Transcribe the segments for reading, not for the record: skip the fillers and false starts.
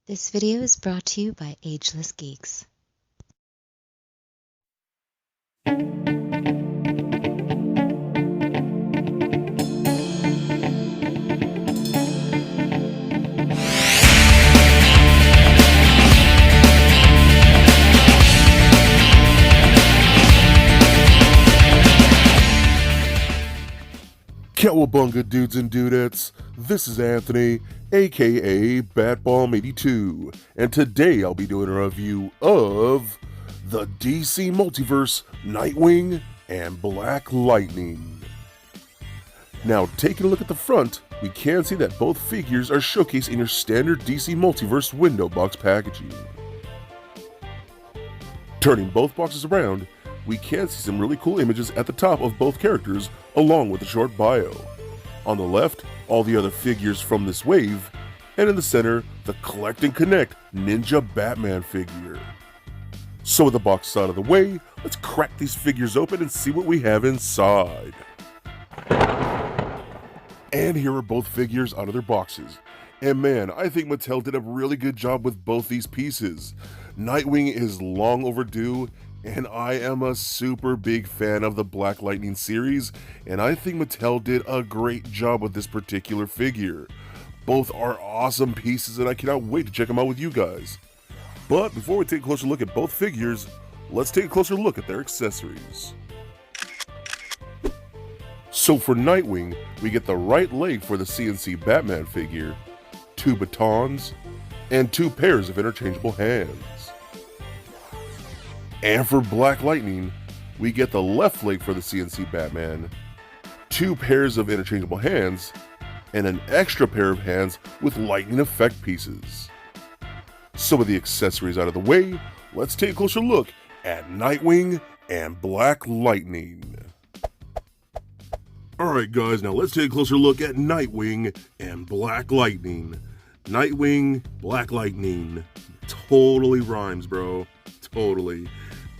This video is brought to you by Ageless Geeks. Cowabunga dudes and dudettes, this is Anthony, aka Batbalm82, and today I'll be doing a review of the DC Multiverse Nightwing and Black Lightning. Now, taking a look at the front, we can see that both figures are showcased in your standard DC Multiverse window box packaging. Turning both boxes around, we can see some really cool images at the top of both characters, along with a short bio. On the left, all the other figures from this wave, and in the center, the Collect and Connect Ninja Batman figure. So with the box out of the way, let's crack these figures open and see what we have inside. And here are both figures out of their boxes. And man, I think Mattel did a really good job with both these pieces. Nightwing is long overdue, and I am a super big fan of the Black Lightning series, and I think Mattel did a great job with this particular figure. Both are awesome pieces, and I cannot wait to check them out with you guys. But before we take a closer look at both figures, let's take a closer look at their accessories. So for Nightwing, we get the right leg for the CNC Batman figure, 2 batons, and 2 pairs of interchangeable hands. And for Black Lightning, we get the left leg for the CNC Batman, 2 pairs of interchangeable hands, and an extra pair of hands with lightning effect pieces. So with the accessories out of the way, let's take a closer look at Nightwing and Black Lightning. Alright guys, now let's take a closer look at Nightwing and Black Lightning. Nightwing, Black Lightning. Totally rhymes, bro. Totally.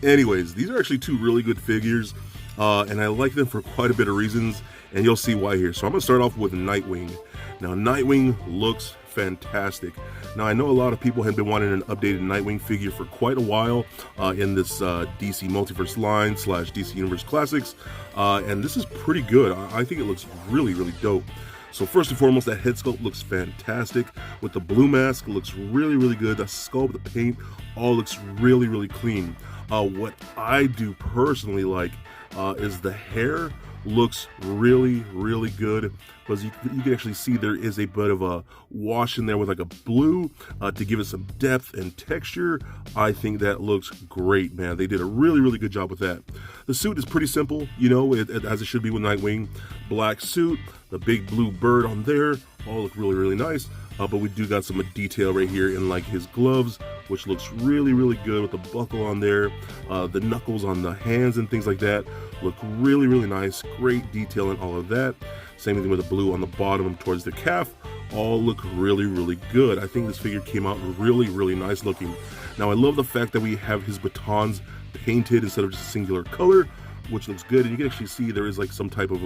Anyways, these are actually 2 really good figures, and I like them for quite a bit of reasons, and you'll see why here. So I'm going to start off with Nightwing. Now, Nightwing looks fantastic. Now, I know a lot of people have been wanting an updated Nightwing figure for quite a while in this DC Multiverse line / DC Universe Classics, and this is pretty good. I think it looks really, really dope. So first and foremost, that head sculpt looks fantastic. With the blue mask, it looks really, really good. The sculpt, the paint, all looks really, really clean. What I do personally like is the hair looks really, really good, because you can actually see there is a bit of a wash in there with like a blue to give it some depth and texture. I think that looks great, man. They did a really, really good job with that. The suit is pretty simple, you know, as it should be with Nightwing. Black suit, the big blue bird on there, all look really, really nice. But we do got some detail right here in like his gloves, which looks really, really good with the buckle on there. The knuckles on the hands and things like that look really, really nice. Great detail in all of that. Same thing with the blue on the bottom towards the calf. All look really, really good. I think this figure came out really, really nice looking. Now, I love the fact that we have his batons painted instead of just a singular color, which looks good. And you can actually see there is like some type of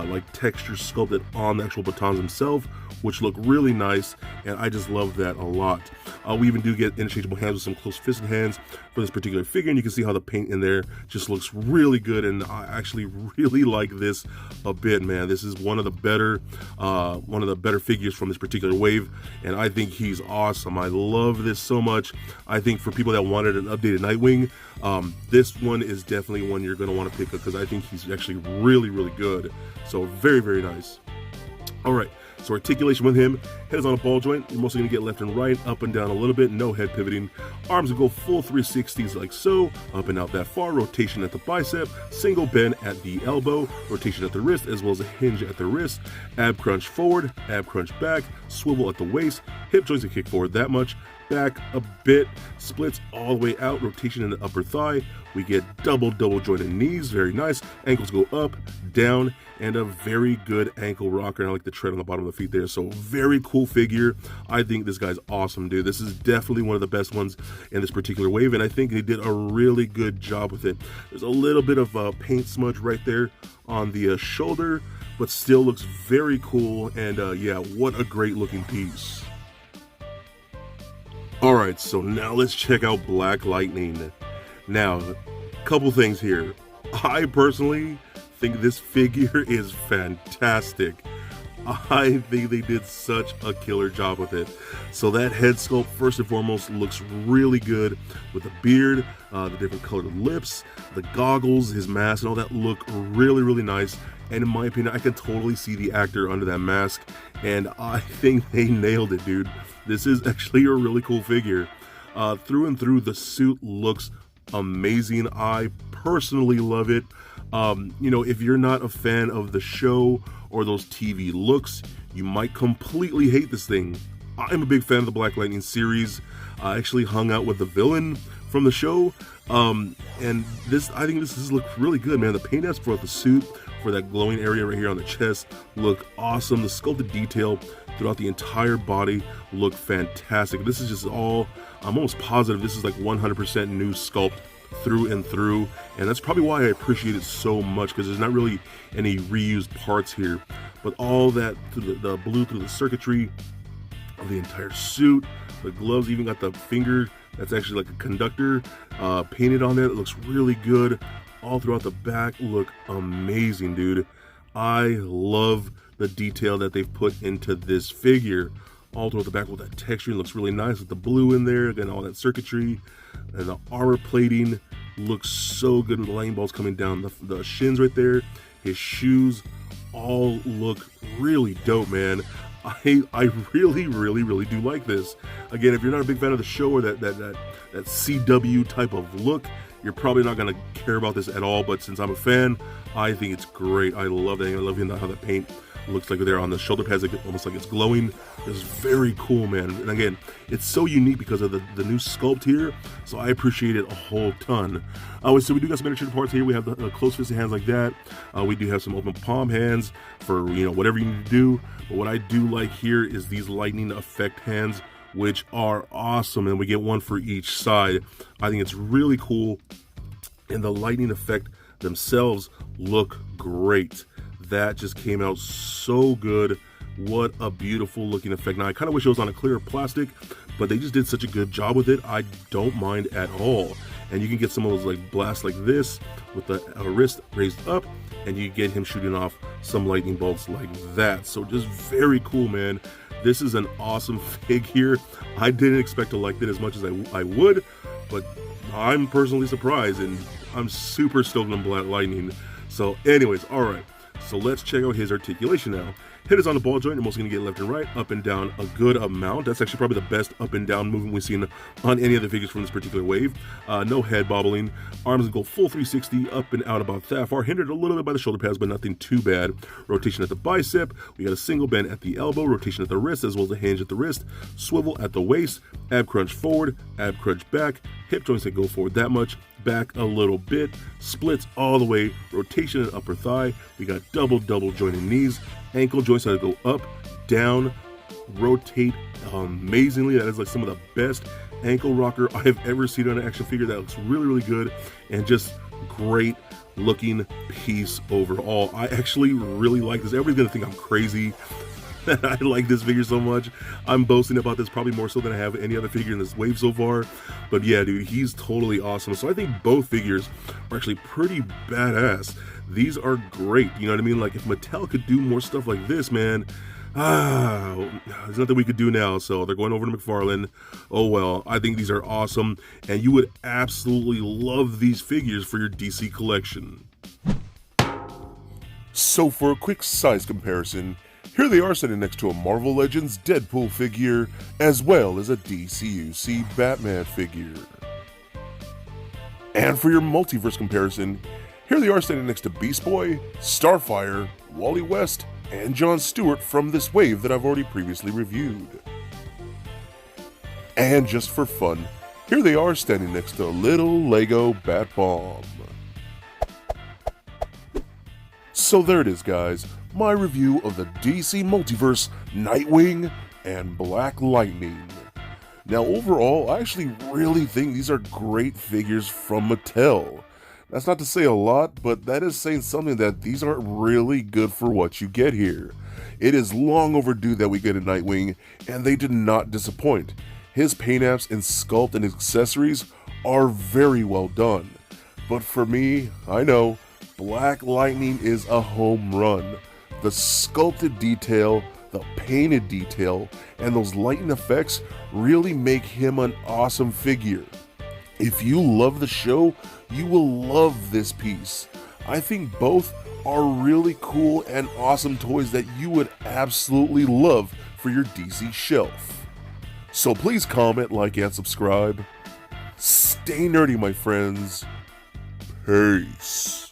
like texture sculpted on the actual batons themselves, which look really nice, and I just love that a lot. We even do get interchangeable hands with some close fisted hands for this particular figure, and you can see how the paint in there just looks really good, and I actually really like this a bit, man. This is one of the better figures from this particular wave, and I think he's awesome. I love this so much. I think for people that wanted an updated Nightwing, this one is definitely one you're going to want to pick up, because I think he's actually really, really good. So very, very nice. All right. So articulation with him, head is on a ball joint. You're mostly going to get left and right, up and down a little bit, no head pivoting. Arms will go full 360s like so, up and out that far, rotation at the bicep, single bend at the elbow, rotation at the wrist, as well as a hinge at the wrist, ab crunch forward, ab crunch back, swivel at the waist, hip joints and kick forward that much, back a bit, splits all the way out, rotation in the upper thigh. We get double jointed knees, very nice. Ankles go up, down, and a very good ankle rocker. And I like the tread on the bottom of the feet there. So very cool figure. I think this guy's awesome, dude. This is definitely one of the best ones in this particular wave, and I think they did a really good job with it. There's a little bit of paint smudge right there on the shoulder, but still looks very cool. And yeah, what a great looking piece. Alright, so now let's check out Black Lightning. Now, couple things here. I personally think this figure is fantastic. I think they did such a killer job with it. So that head sculpt, first and foremost, looks really good with the beard, the different colored lips, the goggles, his mask, and all that look really, really nice. And in my opinion, I can totally see the actor under that mask, and I think they nailed it, dude. This is actually a really cool figure. Through and through, the suit looks amazing. I personally love it. You know, if you're not a fan of the show or those TV looks, you might completely hate this thing. I'm a big fan of the Black Lightning series. I actually hung out with the villain from the show, and I think this looks really good, man. The paint apps for the suit, for that glowing area right here on the chest, look awesome. The sculpted detail throughout the entire body look fantastic. This is just all, I'm almost positive this is like 100% new sculpt through and through, and that's probably why I appreciate it so much, because there's not really any reused parts here, but all that through the blue through the circuitry of the entire suit, the gloves, even got the finger that's actually like a conductor painted on there. It looks really good. All throughout the back look amazing, dude. I love the detail that they've put into this figure. All throughout the back with that texture, it looks really nice with the blue in there, again all that circuitry, and the armor plating looks so good with the lightning bolts coming down the shins right there. His shoes all look really dope, man. I really, really, really do like this. Again, if you're not a big fan of the show or that CW type of look, you're probably not gonna care about this at all. But since I'm a fan, I think it's great. I love that. I love how the paint looks like there on the shoulder pads, almost like it's glowing. It's very cool, man. And again, it's so unique because of the new sculpt here, so I appreciate it a whole ton. So we do got some miniature parts here. We have the close fisted hands like that. We do have some open palm hands for, you know, whatever you need to do. But what I do like here is these lightning effect hands, which are awesome, and we get one for each side. I think it's really cool, and the lightning effect themselves look great. That just came out so good. What a beautiful looking effect. Now I kind of wish it was on a clear plastic, but they just did such a good job with it. I don't mind at all. And you can get some of those like blasts like this with the wrist raised up, and you get him shooting off some lightning bolts like that. So just very cool, man. This is an awesome figure. I didn't expect to like it as much as I would, but I'm personally surprised, and I'm super stoked on Black Lightning. So anyways, all right. So let's check out his articulation now. Head is on the ball joint. You're mostly going to get left and right, up and down a good amount. That's actually probably the best up and down movement we've seen on any of the figures from this particular wave. No head bobbling. Arms go full 360, up and out about that far. Hindered a little bit by the shoulder pads, but nothing too bad. Rotation at the bicep. We got a single bend at the elbow. Rotation at the wrist, as well as a hinge at the wrist. Swivel at the waist. Ab crunch forward. Ab crunch back. Hip joints that go forward that much. Back a little bit, splits all the way, rotation at upper thigh. We got double jointed knees, ankle joints that go up, down, rotate amazingly. That is like some of the best ankle rocker I have ever seen on an action figure. That looks really, really good, and just great looking piece overall. I actually really like this. Everybody's gonna think I'm crazy. I like this figure so much. I'm boasting about this probably more so than I have any other figure in this wave so far. But yeah, dude, he's totally awesome. So I think both figures are actually pretty badass. These are great. You know what I mean? Like, if Mattel could do more stuff like this, man, there's nothing we could do now. So they're going over to McFarlane. Oh well, I think these are awesome, and you would absolutely love these figures for your DC collection. So for a quick size comparison, here they are sitting next to a Marvel Legends Deadpool figure, as well as a DCUC Batman figure. And for your multiverse comparison, here they are sitting next to Beast Boy, Starfire, Wally West, and John Stewart from this wave that I've already previously reviewed. And just for fun, here they are standing next to little Lego Bat Bomb. So there it is, guys. My review of the DC Multiverse Nightwing and Black Lightning. Now overall, I actually really think these are great figures from Mattel. That's not to say a lot, but that is saying something, that these are really good for what you get here. It is long overdue that we get a Nightwing, and they did not disappoint. His paint apps and sculpt and accessories are very well done. But for me, I know, Black Lightning is a home run. The sculpted detail, the painted detail, and those lighting effects really make him an awesome figure. If you love the show, you will love this piece. I think both are really cool and awesome toys that you would absolutely love for your DC shelf. So please comment, like, and subscribe. Stay nerdy, my friends. Peace.